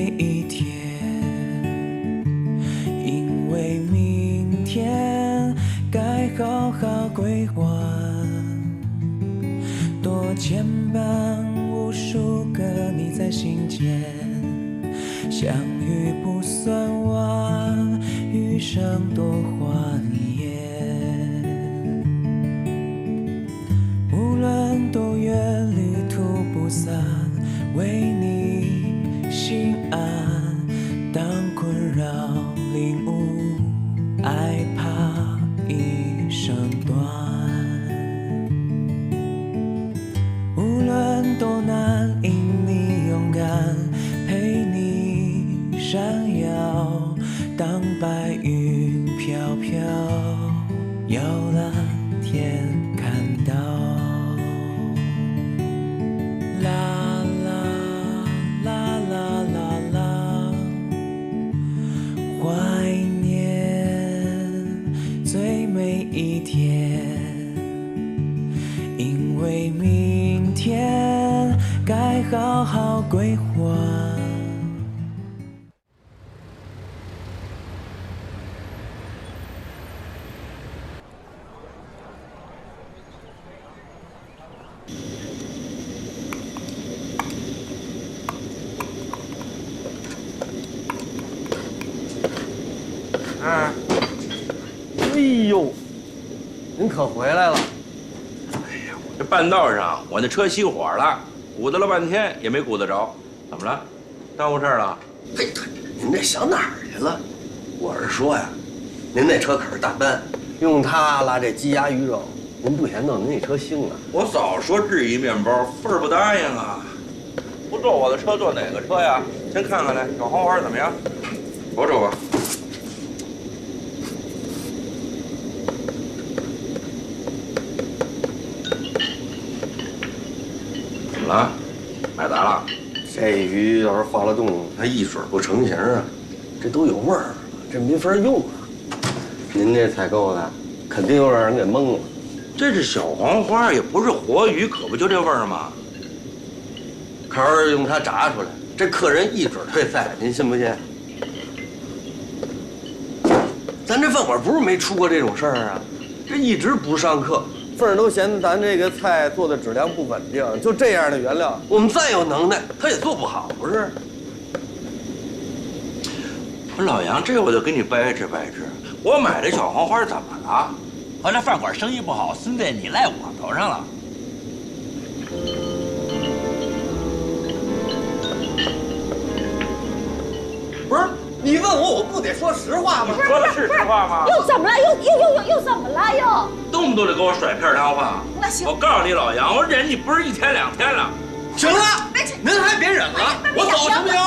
每一天，因为明天该好好规划。多牵绊无数个你在心间，相遇不算晚，余生多欢颜。无论多远，旅途不散，为你心安。当困扰领悟，爱怕一生短。无论多难，因你勇敢，陪你闪耀。当白云飘飘，有蓝天看到。啦啦啦啦啦啦，怀念最美一天，因为明天该好好规划。哎呦，您可回来了！哎呀，我这半道上我那车熄火了，鼓捣了半天也没鼓捣着，怎么了？耽误事儿了？嘿，您这想哪儿去了？我是说呀，您那车可是大班，用它拉这鸡鸭鱼肉，您不嫌弄您那车腥啊？我早说质疑面包，份儿不答应啊！不坐我的车坐哪个车呀？先看看来，小黄花怎么样？瞅瞅吧。怎么了？买砸了？这鱼要是化了冻，它一水不成形啊，这都有味儿了，这没法用啊。您这采购的，肯定又让人给蒙了。这是小黄花，也不是活鱼，可不就这味儿吗？可是用它炸出来，这客人一准退赛，您信不信？咱这饭馆不是没出过这种事儿啊，这一直不上课，凤儿都嫌咱这个菜做的质量不稳定，就这样的原料，我们再有能耐，他也做不好，不是？我说老杨，这我就给你掰扯掰扯，我买这小黄花怎么了？合着饭馆生意不好，孙子你赖我头上了。不是，你问我，我不得说实话吗？说的是实话吗？又怎么了？又怎么了？又动不动就给我甩片汤话。那行，我告诉你老杨，我忍你不是1天2天了。行了，您还别忍了，我走行不行？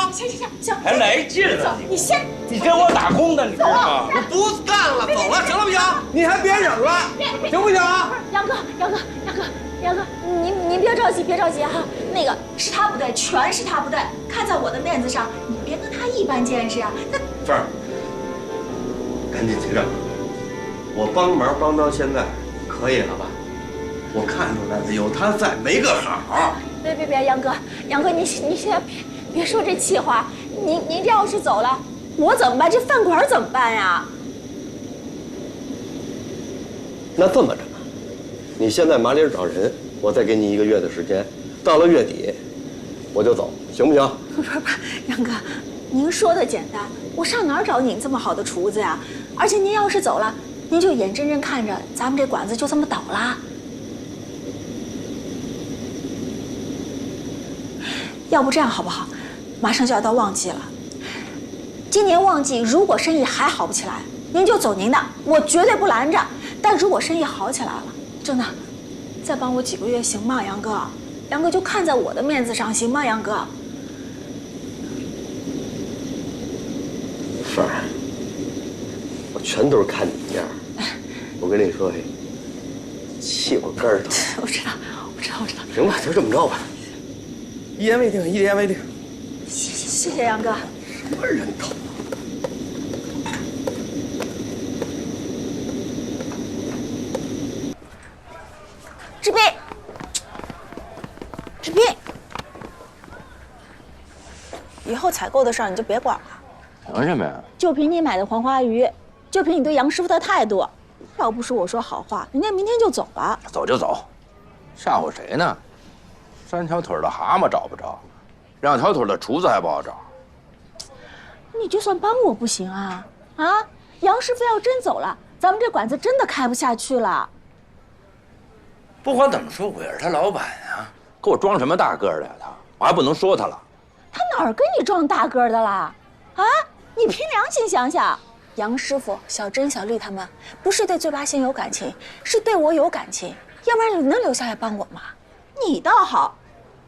行，还来劲了你先，你跟我打工的，你知道吗？我不干了，走了，行了不行？你还别忍了，行不行啊？杨哥，您别着急哈，那个是他不对，全是他不对，看在我的面子上，你别跟他一般见识啊。那凤儿，赶紧结账，我帮忙帮到现在，可以了吧？我看出来了，有他在没个好。别，杨哥，你现在别说这气话，您这要是走了，我怎么办？这饭馆怎么办呀？那这么着，你现在麻利找人，我再给你1个月的时间，到了月底我就走，行不行？不是，杨哥，您说的简单，我上哪儿找您这么好的厨子呀？而且您要是走了，您就眼睁睁看着咱们这馆子就这么倒了。要不这样好不好？马上就要到旺季了，今年旺季如果生意还好不起来，您就走您的，我绝对不拦着。但如果生意好起来了，真的，再帮我几个月行吗，杨哥？杨哥就看在我的面子上，行吗，杨哥？凤儿，我全都是看你样。我跟你说，嘿，气我根儿疼。我知道。行吧，就这么着吧。一言为定。谢谢杨哥。什么人头？志斌，哟，后采购的事儿你就别管了。凭什么呀？就凭你买的黄花鱼，就凭你对杨师傅的态度，要不是我说好话，人家明天就走了。走就走，吓唬谁呢？3条腿的蛤蟆找不着，2条腿的厨子还不好找。你就算帮我不行啊！啊，杨师傅要真走了，咱们这馆子真的开不下去了。不管怎么说，我也是他老板啊，给我装什么大个儿的呀？我还不能说他了。他哪儿跟你装大个儿的啦？啊，你凭良心想想，杨师傅、小珍、小丽他们不是对嘴巴心有感情，是对我有感情，要不然你能留下来帮我吗？你倒好，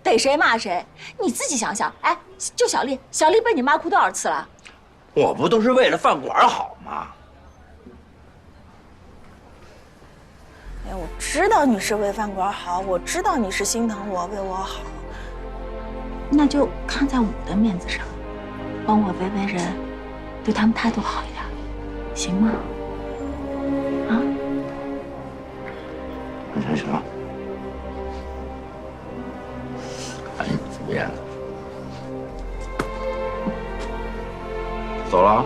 逮谁骂谁。你自己想想，哎，就小丽，小丽被你妈哭多少次了？我不都是为了饭馆好吗？哎，我知道你是为饭馆好，我知道你是心疼我，为我好，那就看在我的面子上，帮我为人，对他们态度好一点，行吗？啊？行，看你敷衍的，走了啊。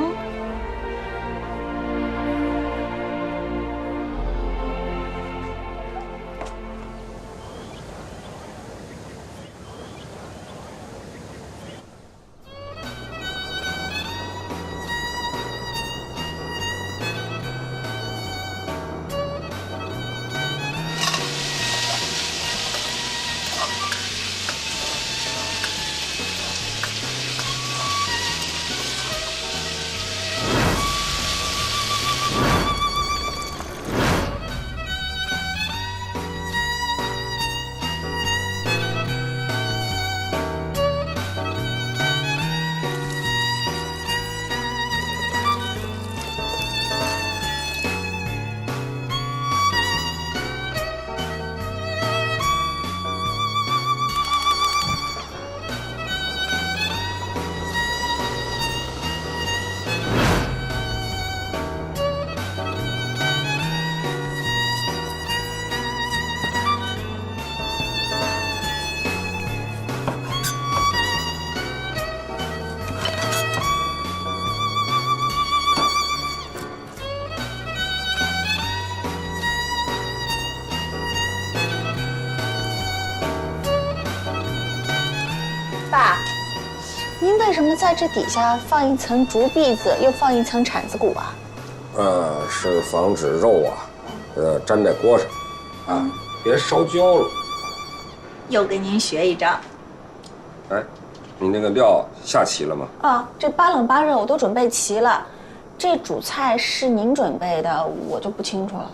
爸，您为什么在这底下放一层竹篦子，又放一层铲子骨啊？是防止肉粘在锅上，啊，别烧焦了。又给您学一招。哎，你那个料下齐了吗？啊，这8冷8热我都准备齐了。这主菜是您准备的，我就不清楚了。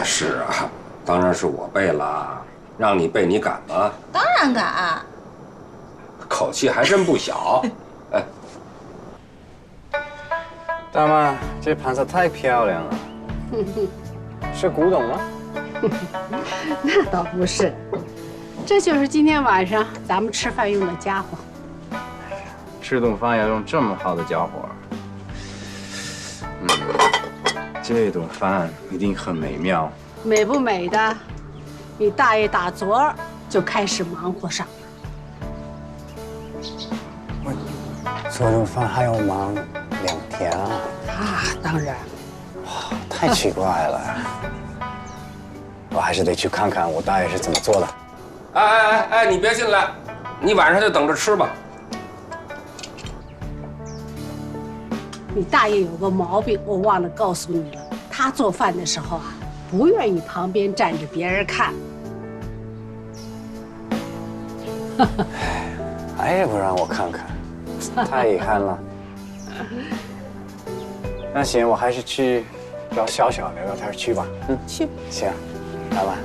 是啊，当然是我备了，让你备你敢吗？当然敢。口气还真不小。哎，大妈，这盘子太漂亮了，是古董吗？那倒不是，这就是今天晚上咱们吃饭用的家伙。吃顿饭要用这么好的家伙，这顿饭一定很美妙。美不美的，你大爷打昨儿就开始忙活上了。这顿饭还要忙2天啊！啊，当然。太奇怪了，我还是得去看看我大爷是怎么做的。哎，你别进来，你晚上就等着吃吧。你大爷有个毛病，我忘了告诉你了，他做饭的时候啊，不愿意旁边站着别人看。哎，也不让我看看，太遗憾了。那行，我还是去找小小聊聊天去吧。去。行，来吧。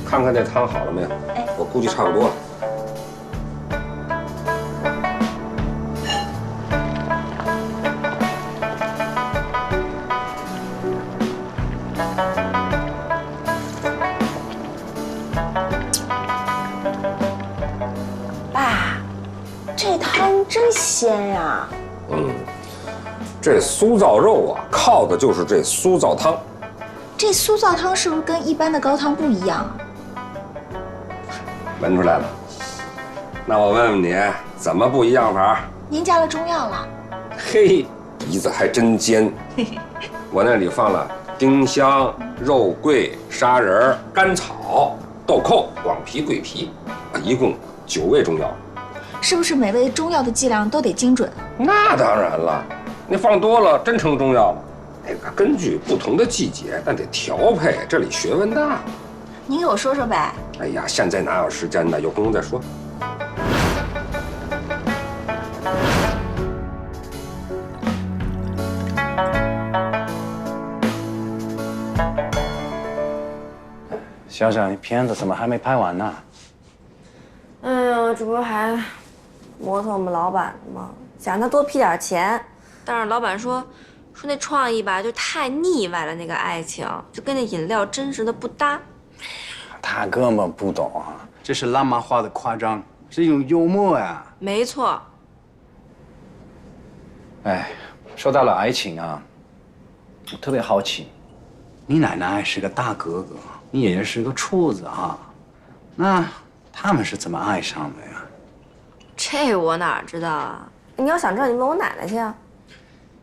看看这汤好了没有？我估计差不多了。爸，这汤真鲜呀！这酥造肉啊，靠的就是这酥造汤。这酥皂汤是不是跟一般的高汤不一样啊？闻出来了。那我问问你，怎么不一样法？您加了中药了？嘿，鼻子还真尖。我那里放了丁香、肉桂、砂仁、甘草、豆蔻、广皮、桂皮，一共9味中药。是不是每味中药的剂量都得精准？那当然了，你放多了真成中药了。那个根据不同的季节，那得调配，这里学问大。您给我说说呗。哎呀，现在哪有时间呢？有空再说。小小，你片子怎么还没拍完呢？哎呀，这不是还磨蹭我们老板吗？想让他多批点钱，但是老板说那创意吧就太腻歪了，那个爱情就跟那饮料真实的不搭。他根本不懂啊，这是浪漫化的夸张，是一种幽默呀。没错。哎，说到了爱情啊，我特别好奇，你奶奶是个大哥哥，你爷爷是个处子啊，那他们是怎么爱上的呀？这我哪知道啊？你要想知道，你问我奶奶去啊。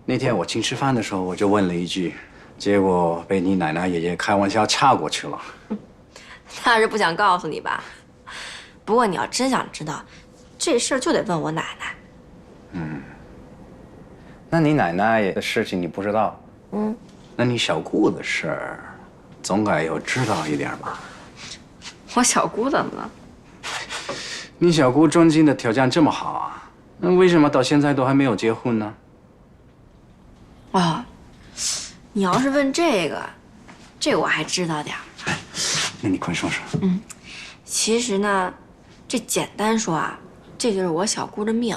那天我请吃饭的时候，我就问了一句，结果被你奶奶爷爷开玩笑岔过去了。那是不想告诉你吧？不过你要真想知道，这事儿就得问我奶奶。嗯，那你奶奶的事情你不知道？嗯，那你小姑的事儿，总该有知道一点吧？我小姑怎么了？你小姑中经的条件这么好啊，那为什么到现在都还没有结婚呢？哦，你要是问这个我还知道点儿。那你快说说。嗯，其实呢，这简单说啊，这就是我小姑的命。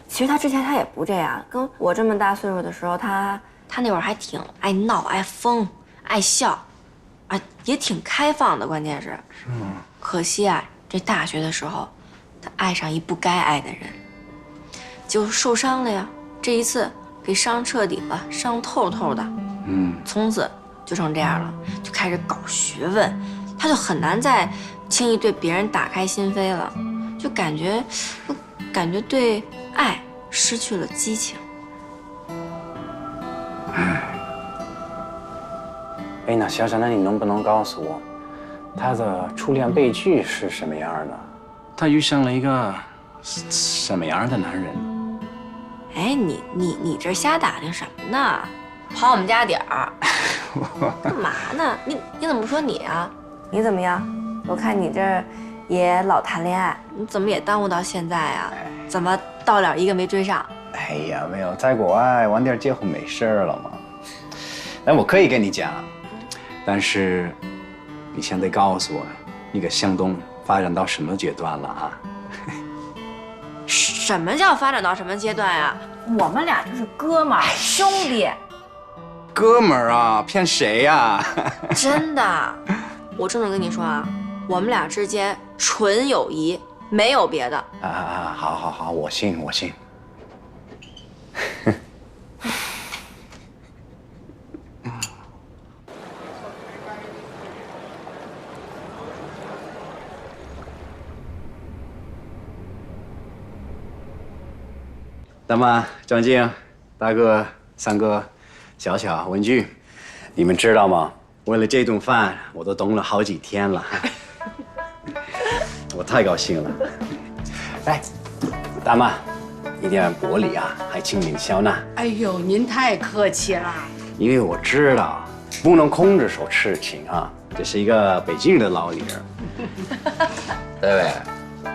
其实她之前她也不这样，跟我这么大岁数的时候，她那会儿还挺爱闹、爱疯、爱笑，啊，也挺开放的。关键是，是吗？可惜啊，这大学的时候，她爱上一不该爱的人，就受伤了呀。这一次给伤彻底了，伤透透的。嗯，从此就成这样了，就开始搞学问，他就很难再轻易对别人打开心扉了，就感觉对爱失去了激情。哎，那小小，那你能不能告诉我，他的初恋悲剧是什么样的？他遇上了一个什么样的男人？哎，你这瞎打听什么呢？跑我们家点儿，干嘛呢？你怎么不说你啊？你怎么样？我看你这也老谈恋爱，你怎么也耽误到现在啊？怎么到了一个没追上？哎呀，没有，在国外晚点结婚没事了嘛。那我可以跟你讲，但是你先得告诉我，你跟向东发展到什么阶段了啊？什么叫发展到什么阶段呀？我们俩就是哥们儿兄弟。哥们儿啊，骗谁呀？真的，我郑重跟你说啊，我们俩之间纯友谊，没有别的。好，我信。大妈、张静、大哥、三哥、小小、文具，你们知道吗？为了这顿饭，我都等了好几天了，我太高兴了。来，大妈，一定要薄礼啊，还请您笑纳。哎呦，您太客气了。因为我知道不能空着手吃请啊，这是一个北京的老理儿。戴维，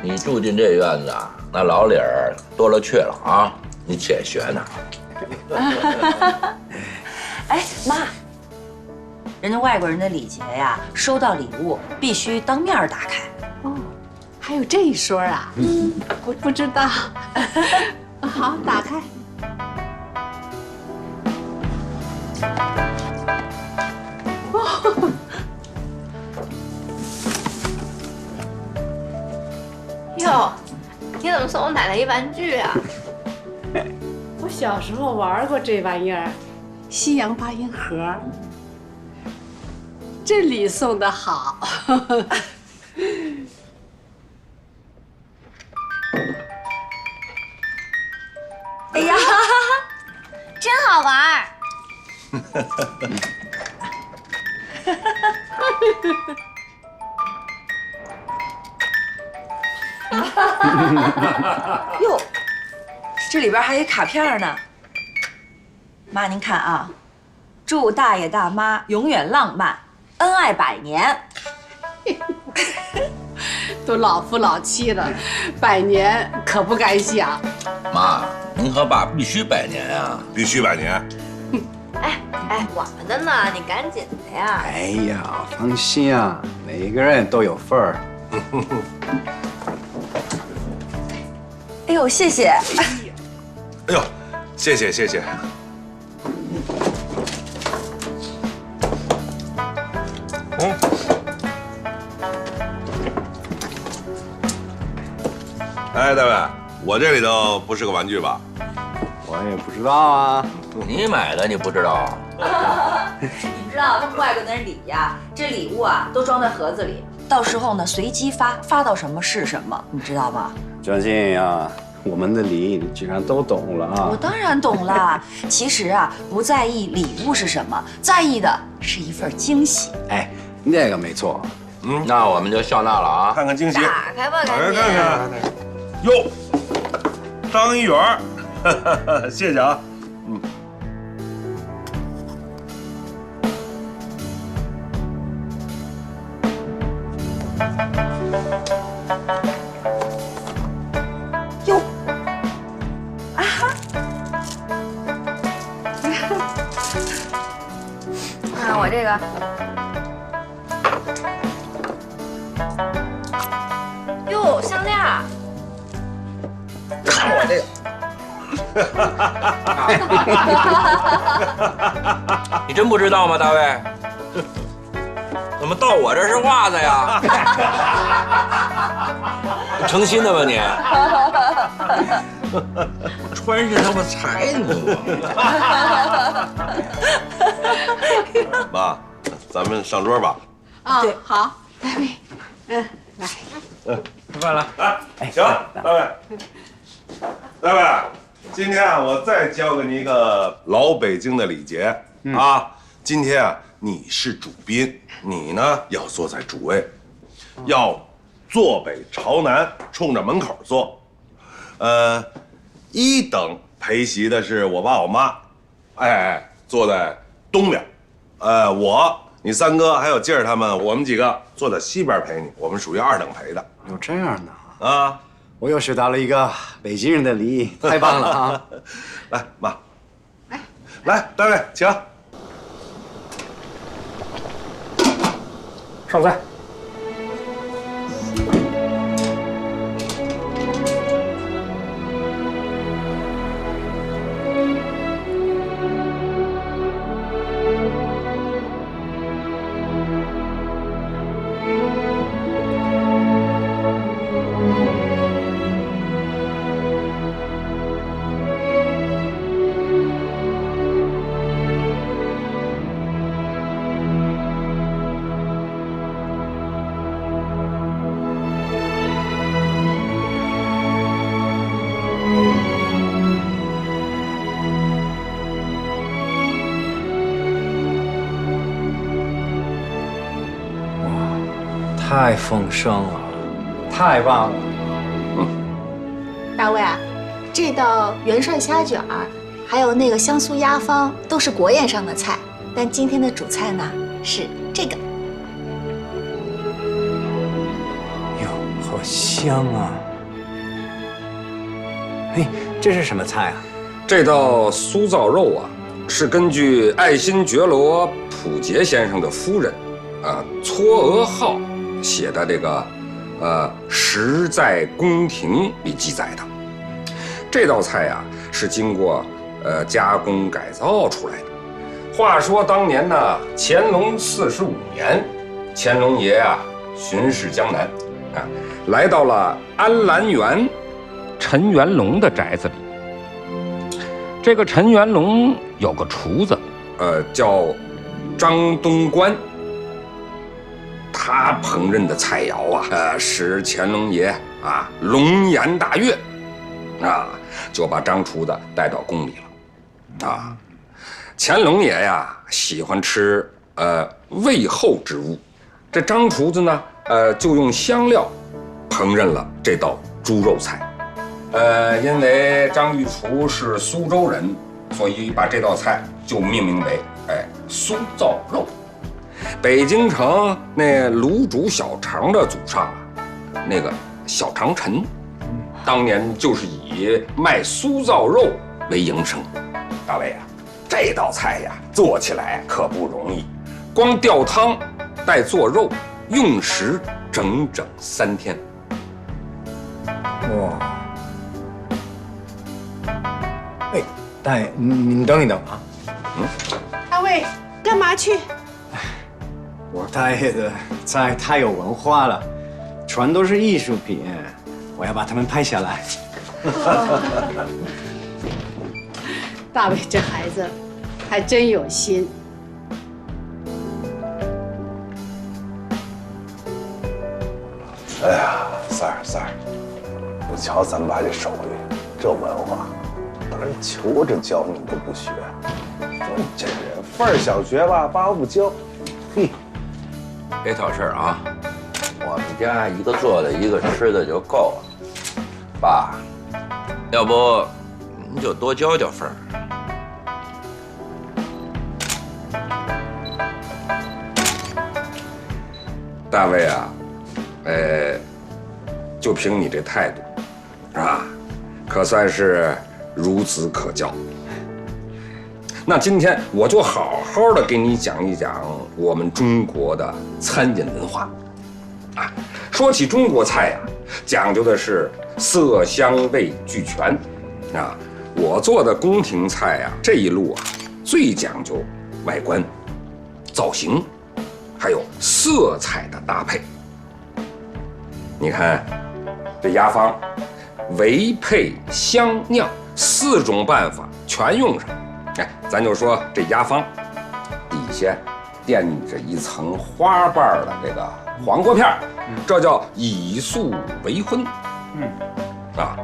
你住进这院子啊，那老理儿多了去了啊，你且学呢。哎，妈，人家外国人的礼节呀，收到礼物必须当面打开。哦，还有这一说啊？我不知道。好，打开。哟，你怎么送我奶奶一玩具啊？我小时候玩过这玩意儿，西洋八音盒。这礼送的好。哎呀，真好玩儿！哟，这里边还有卡片呢。妈，您看啊，祝大爷大妈永远浪漫，恩爱100年。都老夫老妻了，100年可不敢想。妈，您和爸必须100年啊！必须100年。哎，我们的呢，你赶紧的呀！哎呀，放心啊，每个人都有份儿。哎呦，谢谢。哎呦，谢谢谢谢。哎，大卫，我这里头不是个玩具吧？我也不知道啊。你买的你不知道？你知道他们外国的人礼呀，这礼物啊都装在盒子里，到时候呢随机发到什么是什么，你知道吗？张静呀，我们的礼你居然都懂了啊！我当然懂了。其实啊，不在意礼物是什么，在意的是一份惊喜。哎，那个没错。那我们就笑纳了啊！看看惊喜，打开吧，赶紧。看看。哟，张一元，谢谢啊。哟，啊哈！看我这个。哟，项链。看我这个。你真不知道吗，大卫？怎么到我这是袜子呀？诚心的吧你？穿上它不踩你吗？妈，咱们上桌吧。啊，好，大卫，来，吃饭了。哎，行，大卫，大卫，今天啊，我再教给你一个老北京的礼节啊。今天啊，你是主宾，你呢要坐在主位，要坐北朝南，冲着门口坐。一等陪席的是我爸我妈，坐在东边。我、你三哥还有劲儿他们，我们几个坐在西边陪你，我们属于2等陪的。有这样的啊！我又学到了一个北京人的礼仪，太棒了啊！来，妈，来，大卫，请上菜。太丰盛了，太棒了！大卫啊，这道元涮虾卷儿，还有那个香酥鸭方，都是国宴上的菜。但今天的主菜呢是这个。哟，好香啊！哎，这是什么菜啊？这道酥造肉啊，是根据爱新觉罗溥杰先生的夫人嵯峨号写的这个《实在宫廷》里记载的。这道菜啊是经过加工改造出来的。话说当年呢，乾隆45年，乾隆爷啊巡视江南来到了安澜园陈元龙的宅子里。这个陈元龙有个厨子，叫张东官。他烹饪的菜肴啊，使乾隆爷啊龙颜大悦，啊，就把张厨子带到宫里了，啊，乾隆爷呀喜欢吃味厚之物，这张厨子呢，就用香料烹饪了这道猪肉菜，因为张御厨是苏州人，所以把这道菜就命名为苏造肉。北京城那卤煮小肠的祖上啊，那个小肠陈，当年就是以卖苏造肉为营生。大卫啊，这道菜呀做起来可不容易，光吊汤带做肉，用时整整3天。哇！哎，大爷，你等一等啊。大卫，干嘛去？我大爷的菜太有文化了，全都是艺术品，我要把它们拍下来。大卫这孩子还真有心。哎呀，三儿，不瞧咱爸这手艺，这文化，当然求着教你都不学。说你这人份儿想学吧，爸不教。嘿，别挑事儿啊！我们家一个做的，一个吃的就够了。爸，要不你就多教教份儿。大卫啊，就凭你这态度，是吧？可算是孺子可教。那今天我就好好的给你讲一讲我们中国的餐饮文化。啊，说起中国菜呀，讲究的是色香味俱全。啊，我做的宫廷菜呀，这一路啊，最讲究外观、造型，还有色彩的搭配。你看，这鸭方、围配、香酿4种办法全用上。哎，咱就说这鸭方，底下垫着一层花瓣的这个黄瓜片，这叫以素为荤。啊，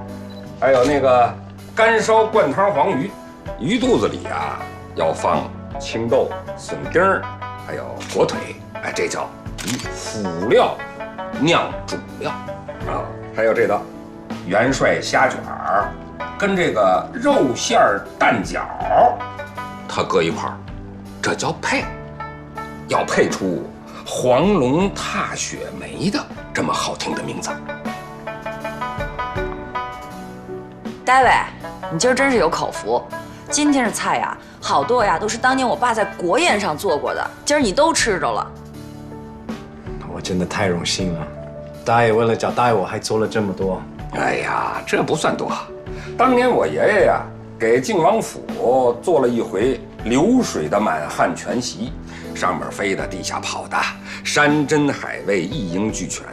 还有那个干烧灌汤黄鱼，鱼肚子里啊要放青豆、笋丁儿，还有火腿，哎，这叫以辅料酿主料。啊，还有这道元帅虾卷儿，跟这个肉馅蛋饺，它搁一块儿，这叫配，要配出黄龙踏雪梅的这么好听的名字。大卫，你今儿真是有口福，今天的菜呀，好多呀都是当年我爸在国宴上做过的，今儿你都吃着了。我真的太荣幸了，大爷为了找大爷我还做了这么多。哎呀，这不算多，当年我爷爷呀给靖王府做了一回流水的满汉全席，上面飞的，地下跑的，山珍海味一应俱全，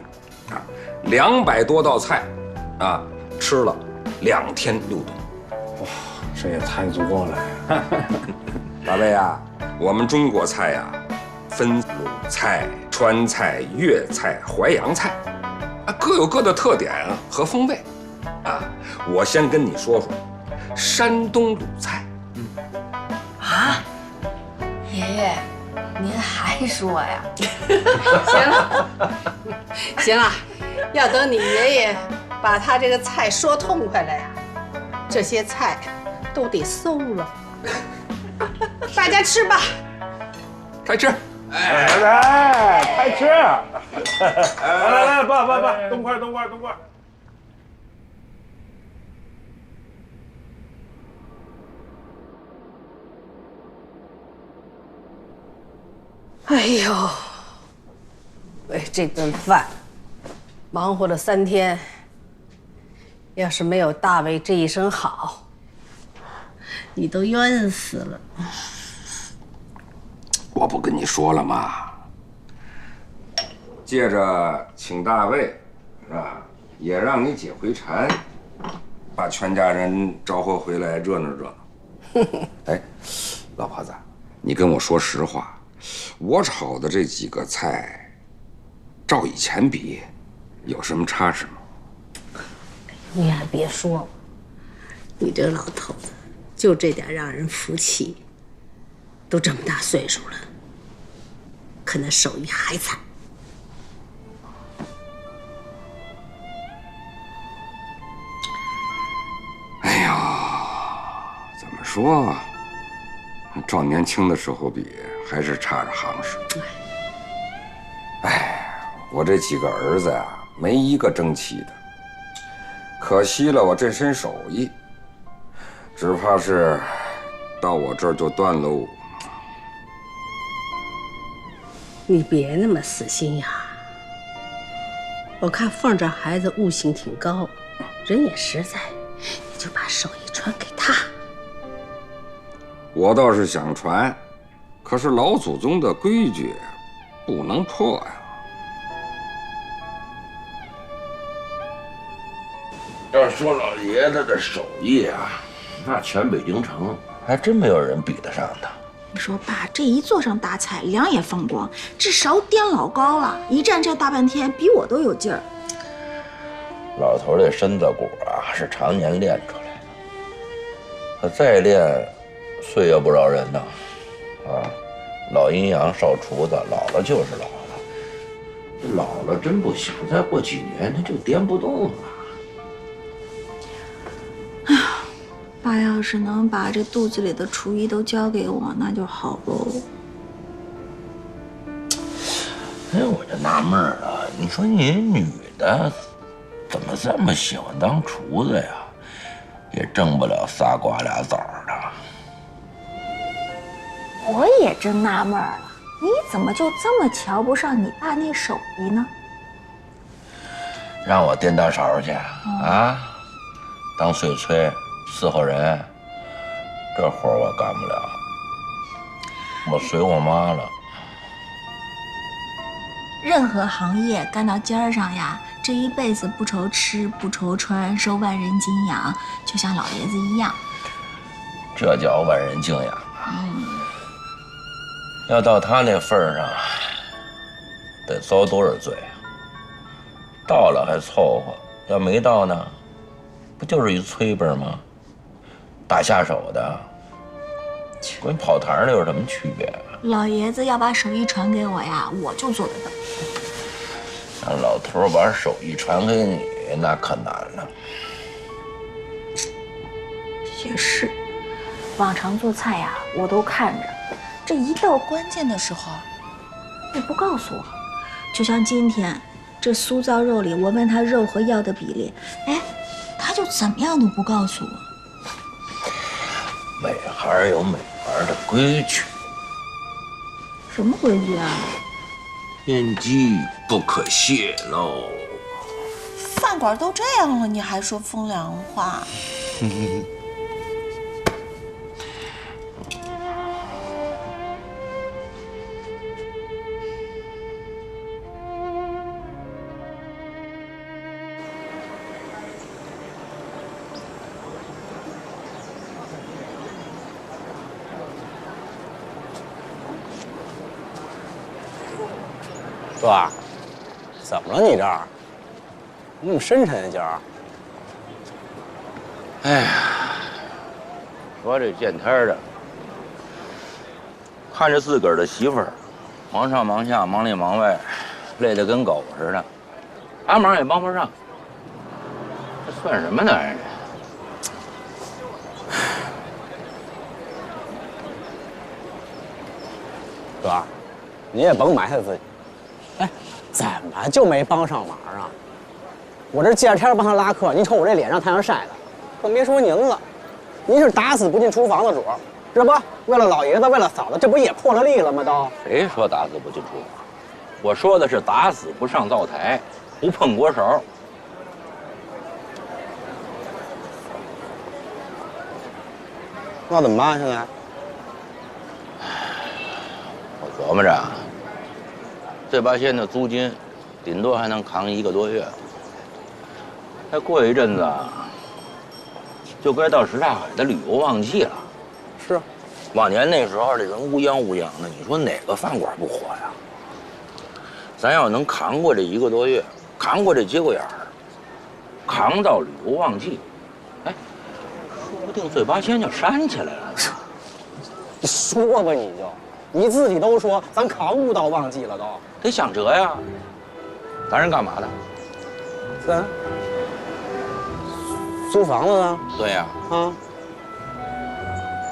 啊，200多道菜，啊，吃了2天6顿。哇，这也太足够了。大卫啊，我们中国菜呀，分鲁菜、川菜、粤菜、淮扬菜，啊，各有各的特点和风味。啊，我先跟你说说山东鲁菜。啊，爷爷，您还说呀？行了，行了，要等你爷爷把他这个菜说痛快了呀，这些菜都得馊了。大家吃吧，开吃。来，开吃。来，爸，动筷。哎呦，为这顿饭忙活了3天，要是没有大卫这一声好，你都冤死了。我不跟你说了吗？借着请大卫，是吧？也让你解回馋，把全家人招呼回来热闹热闹。哎，老婆子，你跟我说实话，我炒的这几个菜，照以前比，有什么差池吗？你还别说，你这老头子就这点让人服气。都这么大岁数了，可那手艺还惨。哎呀，怎么说？照年轻的时候比，还是差着行市。哎，我这几个儿子呀，没一个争气的。可惜了我这身手艺，只怕是到我这儿就断喽。你别那么死心呀！我看凤这孩子悟性挺高，人也实在，你就把手艺传给他。我倒是想传，可是老祖宗的规矩不能破呀。要说老爷子的手艺啊，那全北京城还真没有人比得上他。你说爸，这一坐上大菜，两眼放光，这勺颠老高了，一站这大半天，比我都有劲儿。老头这身子骨啊，是常年练出来的。他再练，岁月不饶人呐。啊，老阴阳少厨子，老了就是老了。老了真不行，再过几年他就颠不动了。哎呀，爸要是能把这肚子里的厨艺都交给我，那就好喽。哎，我就纳闷了，你说你女的怎么这么喜欢当厨子呀？也挣不了仨瓜俩枣的。我也真纳闷了，你怎么就这么瞧不上你爸那手艺呢？让我颠大勺去啊，当碎催伺候人，这活我干不了，我随我妈了。任何行业干到尖儿上呀，这一辈子不愁吃不愁穿，受万人敬仰，就像老爷子一样。这叫万人敬仰啊！要到他那份儿上，得遭多少罪啊？到了还凑合，要没到呢，不就是一催本吗？打下手的，跟跑堂的有什么区别啊？老爷子要把手艺传给我呀，我就做得到。让老头把手艺传给你，那可难了。也是，往常做菜呀，我都看着，这一到关键的时候，你不告诉我。就像今天这酥糟肉里，我问他肉和药的比例，哎，他就怎么样都不告诉我。每行有每行的规矩。什么规矩啊？边机不可泄露。饭馆都这样了，你还说风凉话？哥，怎么了？你这儿那么深沉呀？今儿？哎呀，说这见天的，看着自个儿的媳妇儿，忙上忙下，忙里忙外，累得跟狗似的，啥忙也帮不上，这算什么男人？哥，你也甭埋汰自己。哎，怎么就没帮上忙啊？我这见着天帮他拉客，您瞅我这脸让太阳晒的，更别说您了，您是打死不进厨房的主，这不为了老爷子，为了嫂子，这不也破了例了吗？都谁说打死不进厨房？我说的是打死不上灶台，不碰锅勺。那怎么办？现在？我琢磨着，这八仙的租金，顶多还能扛1个多月。再过一阵子，就该到什刹海的旅游旺季了。是，往年那时候这人乌泱乌泱的，你说哪个饭馆不火呀？咱要能扛过这1个多月，扛过这节骨眼儿，扛到旅游旺季，哎，说不定最八仙就煽起来了。你说吧，你自己都说咱扛不到旺季了都，得想辙呀。咱是干嘛的？咱租房子呢？对呀。啊。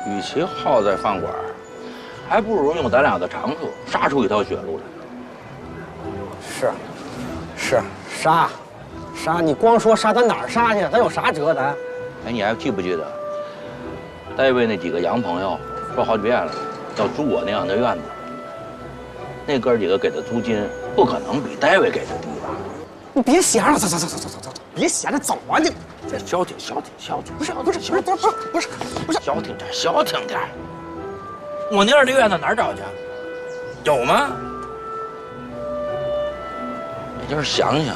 与其耗在饭馆，还不如用咱俩的长处杀出一条血路来。是杀，你光说杀，咱哪儿杀去？咱有啥辙？咱？哎，你还记不记得，戴维那几个洋朋友说好几遍了，要租我那样的院子。那哥几个给的租金不可能比戴维给的低吧？你别闲了，走，别闲着，走啊你！消停，不是，消停点。我那样的院子哪儿找去？有吗？你就是想想。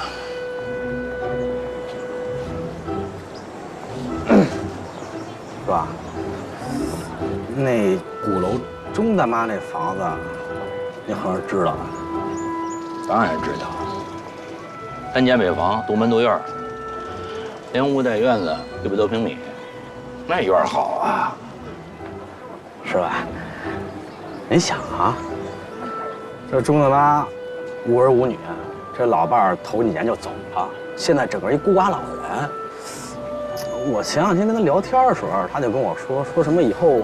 是吧？那鼓楼钟大妈那房子，你好像知道吧？当然知道。3间北房，独门独院，连屋带院子100多平米，那院好啊，是吧？你想啊，这钟大妈无儿无女，这老伴儿头几年就走了，现在整个一孤寡老人。我前2天跟他聊天的时候，他就跟我说什么以后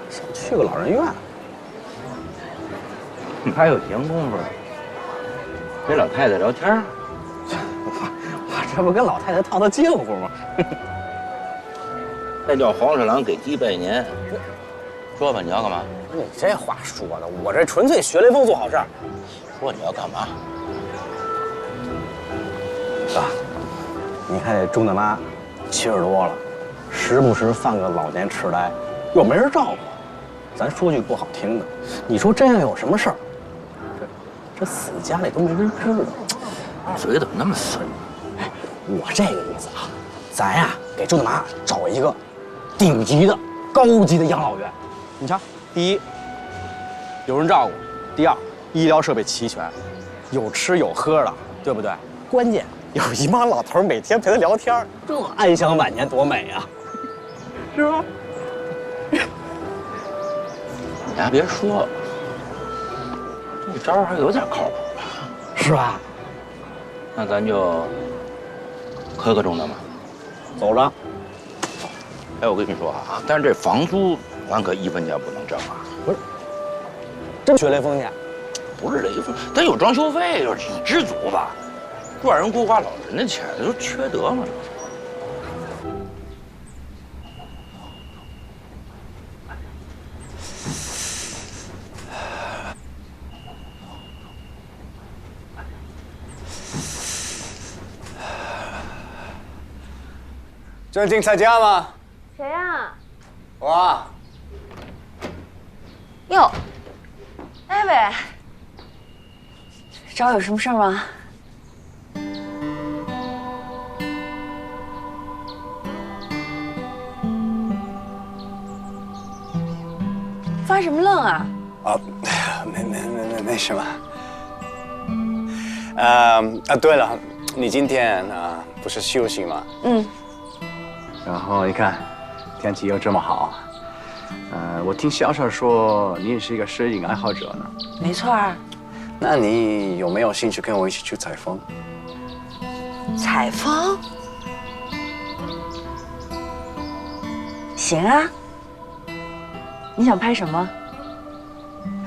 想去个老人院。你还有闲工夫跟老太太聊天？我这不跟老太太套套近乎吗？再叫黄鼠狼给鸡拜年。说吧，你要干嘛？你这话说的，我这纯粹学雷锋做好事儿。说你要干嘛？爸，你看这钟大妈70多了，时不时犯个老年痴呆，又没人照顾。咱说句不好听的，你说真要有什么事儿，这死家里都没人知道。嘴怎么那么损？哎，我这个意思啊，咱呀给钟大妈找一个顶级的、高级的养老院。你瞧，第一，有人照顾；第二，医疗设备齐全，有吃有喝的，对不对？关键有一帮老头每天陪他聊天，这安享晚年多美啊，是吧？你还别说，这招还有点靠谱，是吧？那咱就磕个钟大妈，走着。哎，我跟你说啊，但是这房租咱可1分钱不能挣啊！不是，真学雷锋去？不是雷锋，咱有装修费，你知足吧？赚人孤寡老人的钱，这都缺德吗？正经在家吗？谁呀？我。哟，戴维，找我有什么事儿吗？发什么愣啊？哦，没什么。对了，你今天不是休息吗？嗯。然后你看，天气又这么好，我听小婶说你也是一个摄影爱好者呢。没错儿。那你有没有兴趣跟我一起去采风？采风？行啊。你想拍什么？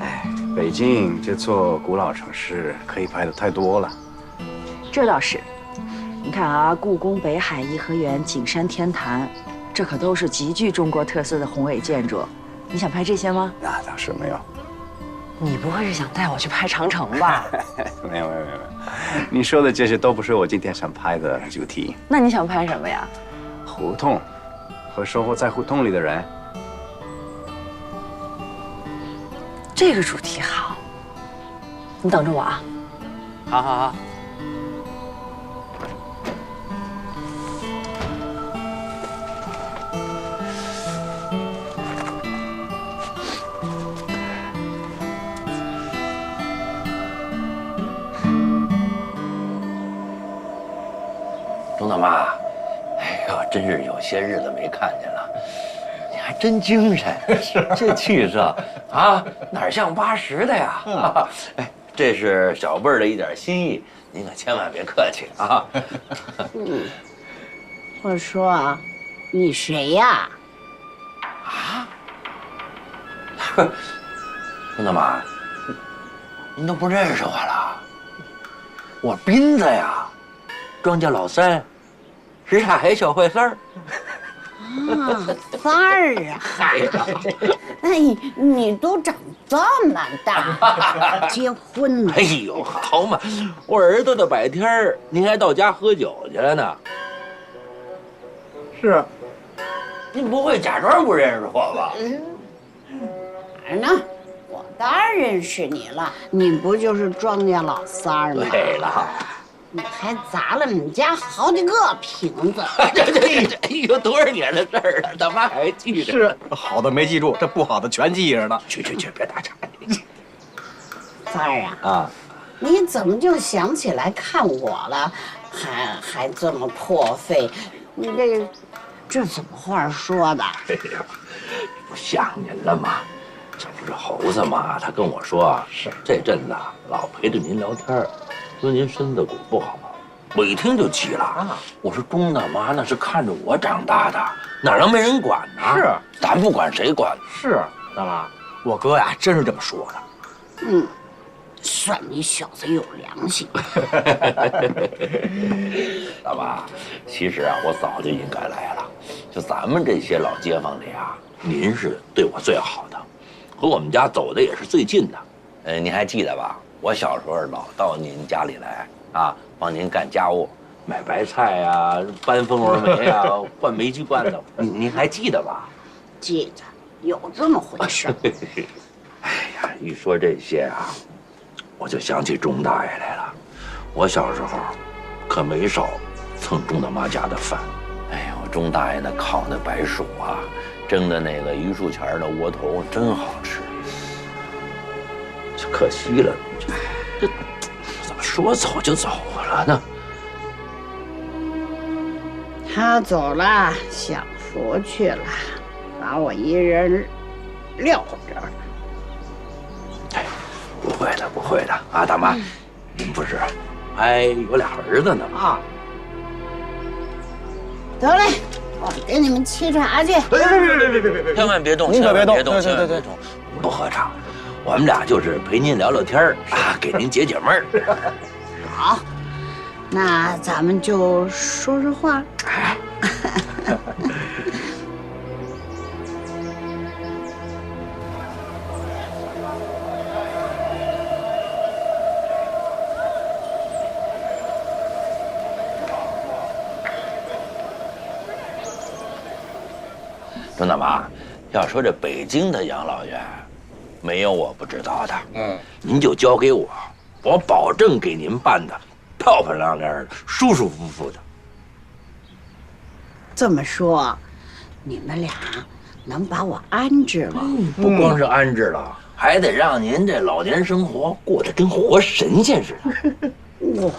哎，北京这座古老城市可以拍的太多了。这倒是。你看啊，故宫、北海、颐和园、景山、天坛，这可都是极具中国特色的宏伟建筑。你想拍这些吗？那倒是没有。你不会是想带我去拍长城吧？没有。你说的这些都不是我今天想拍的主题。那你想拍什么呀？胡同和生活在胡同里的人。这个主题好，你等着我啊。好。大妈，哎呦，真是有些日子没看见了，你还真精神，这气色啊，哪像80的呀？哎，这是小辈儿的一点心意，您可千万别客气啊。我说啊，你谁呀？啊？钟大妈，您都不认识我了？我斌子呀，庄稼老三，什刹海小坏三儿。啊，三儿啊！哎，你都长这么大，结婚了？哎呦，好嘛，我儿子的百天儿，您还到家喝酒去了呢？是，您不会假装不认识我吧？哪儿呢？我当然认识你了，你不就是庄稼老三儿吗？对了，你还砸了我们家好几个瓶子。对，哎呦，多少年的事儿了，大妈还记着？是，好的没记住，这不好的全记着呢。去，别打岔。三儿啊，啊，你怎么就想起来看我了？还这么破费，你这怎么话说的？哎呀，不想您了吗？这不是猴子吗？他跟我说，是这阵子老陪着您聊天，说您身子骨不好。我一听就急了，我说钟大妈那是看着我长大的，哪能没人管呢？是，咱不管谁管？是，大妈，我哥呀真是这么说的。算你小子有良心。大妈，其实啊，我早就应该来了。就咱们这些老街坊里啊，您是对我最好的，和我们家走的也是最近的。您还记得吧？我小时候老到您家里来啊，帮您干家务，买白菜呀、搬蜂窝煤呀、换煤气罐子，您还记得吧？记得，有这么回事。哎呀，一说这些啊，我就想起钟大爷来了。我小时候可没少蹭钟大妈家的饭。哎呦，钟大爷那烤那白薯啊，蒸的那个榆树钱的窝头真好吃。这可惜了，这怎么说走就走了呢？他走了，享福去了，把我一人撂这儿了。哎，不会的，不会的啊，大妈，您不是还有俩儿子呢吗？啊，得嘞，我给你们沏茶去。别，千万别动，您可别动，千万别动，不喝茶，我们俩就是陪您聊聊天啊，给您解解闷儿。好，那咱们就说说话。哎。钟大妈，要说这北京的养老院，没有我不知道的。您就交给我，我保证给您办的漂漂亮亮的、舒舒服服的。这么说，你们俩能把我安置了？不光是安置了，还得让您这老年生活过得跟活神仙似的。我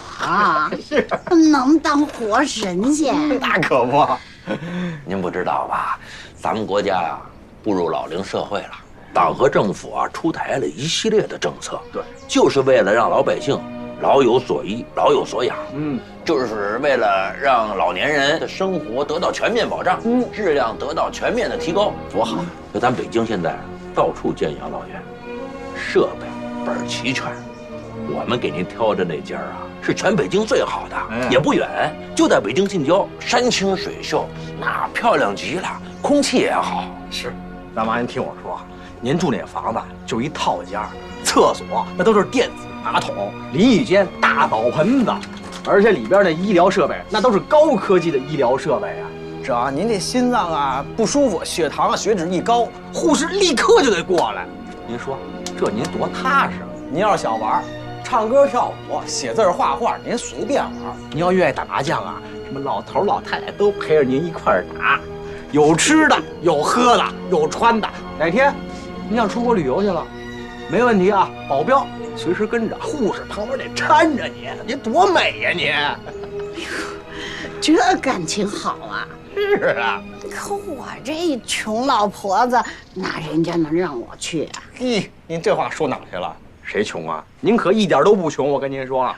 能当活神仙？那可不。您不知道吧？咱们国家呀，步入老龄社会了，党和政府啊出台了一系列的政策，对，就是为了让老百姓老有所依、老有所养。就是为了让老年人的生活得到全面保障，质量得到全面的提高，多好！就咱北京现在到处建养老院，设备倍儿齐全。我们给您挑的那家啊，是全北京最好的，也不远，就在北京近郊，山清水秀，那漂亮极了，空气也好。是，大妈，您听我说，您住那房子就一套间，厕所那都是电子马桶，淋浴间大澡盆子，而且里边的医疗设备那都是高科技的医疗设备啊。只要您这心脏啊不舒服，血糖啊血脂一高，护士立刻就得过来。您说这您多踏实！您要是想玩，唱歌跳舞、写字画画，您随便玩。您要愿意打麻将啊，什么老头老太太都陪着您一块儿打，有吃的，有喝的，有穿的。哪天您想出国旅游去了，没问题啊，保镖随时跟着，护士旁边得搀着您，您多美呀您！这感情好啊！是啊，可我这穷老婆子，哪人家能让我去啊？咦，您这话说哪去了？谁穷啊？您可一点都不穷，我跟您说。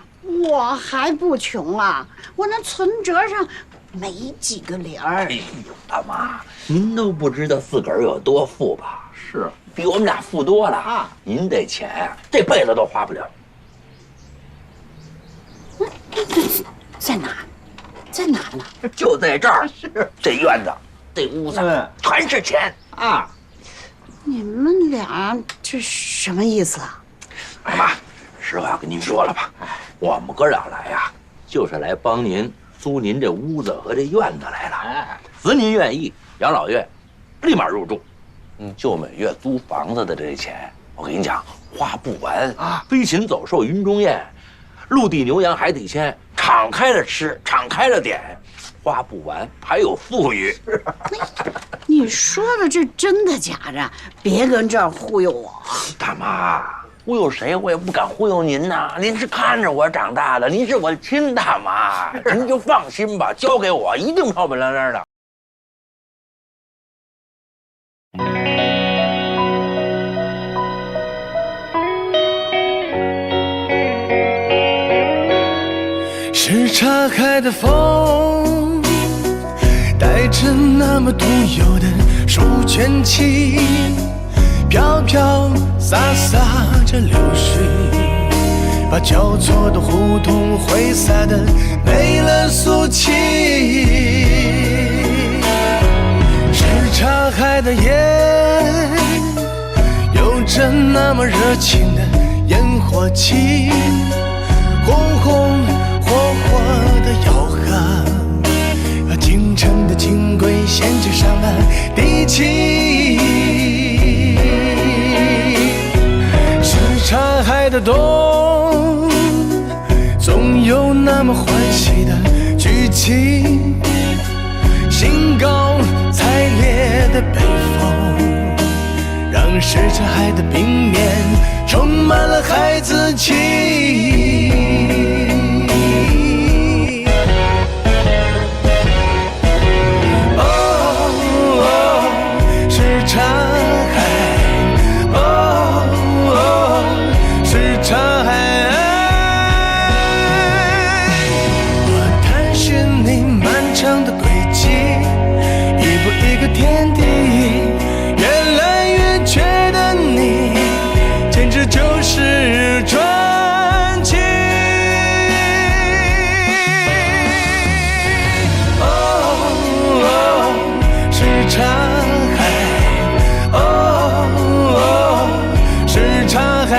我还不穷啊，我那存折上没几个零儿。哎呦，大妈，您都不知道自个儿有多富吧？是，比我们俩富多了啊！您这钱啊，这辈子都花不了。在哪？在哪呢？就在这儿，这院子，这屋子，全是钱啊！你们俩这什么意思啊？大妈，实话跟您说了吧，我们哥俩来呀，就是来帮您租您这屋子和这院子来了。只您愿意，养老院立马入住。就每月租房子的这钱，我跟你讲，花不完啊！飞禽走兽云中雁，陆地牛羊海底鲜，敞开了吃，敞开了点，花不完，还有富裕。你说的这真的假的？别跟这儿忽悠我！大妈，忽悠谁我也不敢忽悠您呐！您是看着我长大的，您是我亲大妈，您就放心吧，交给我，一定漂漂亮亮的。是岔开的风，带着那么独有的书卷气，飘飘洒洒着流水，把交错的胡同挥洒的没了俗气。是岔开的夜，有着那么热情的烟火气，红红火火的吆喝，京城的金龟衔着上了地气。是岔海的冬，总有那么欢喜的剧情，兴高采烈的北风，让什刹海的冰面充满了孩子气。天地越来越觉得你简直就是传奇。是岔海，是岔海，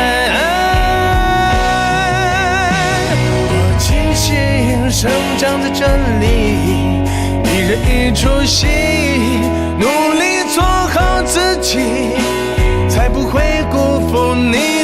我庆幸生长在这里，一人一出戏，努力做好自己，才不会辜负你。